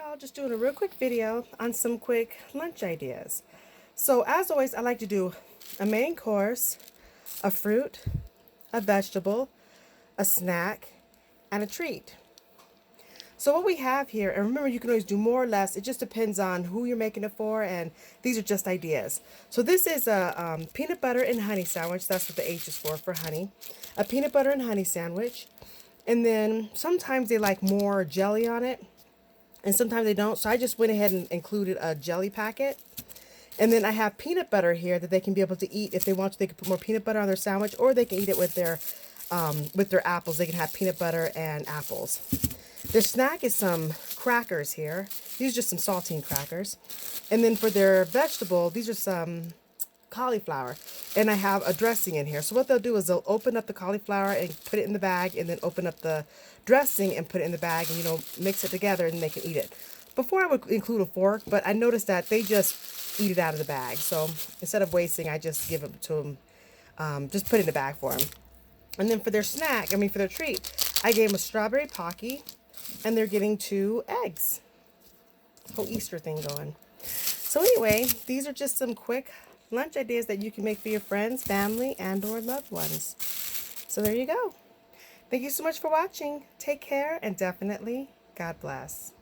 y'all, just doing a real quick video on some quick lunch ideas. So as always, I like to do a main course, a fruit, a vegetable, a snack, and a treat. So what we have here, and remember you can always do more or less, it just depends on who you're making it for, and these are just ideas. So this is a peanut butter and honey sandwich. That's what the H is for honey. A peanut butter and honey sandwich. And then sometimes they like more jelly on it, and sometimes they don't. So I just went ahead and included a jelly packet. And then I have peanut butter here that they can be able to eat if they want to. They can put more peanut butter on their sandwich, or they can eat it with their apples. They can have peanut butter and apples. Their snack is some crackers here. These are just some saltine crackers. And then for their vegetable, these are some cauliflower. And I have a dressing in here. So what they'll do is they'll open up the cauliflower and put it in the bag, and then open up the dressing and put it in the bag, and, you know, mix it together, and they can eat it. Before I would include a fork, but I noticed that they just eat it out of the bag. So instead of wasting, I just give it to them, just put it in the bag for them. And then for their snack, for their treat, I gave them a strawberry Pocky, and they're getting 2 eggs. Whole Easter thing going. So anyway, these are just some quick lunch ideas that you can make for your friends, family, and or loved ones. So there you go. Thank you so much for watching. Take care, and definitely God bless.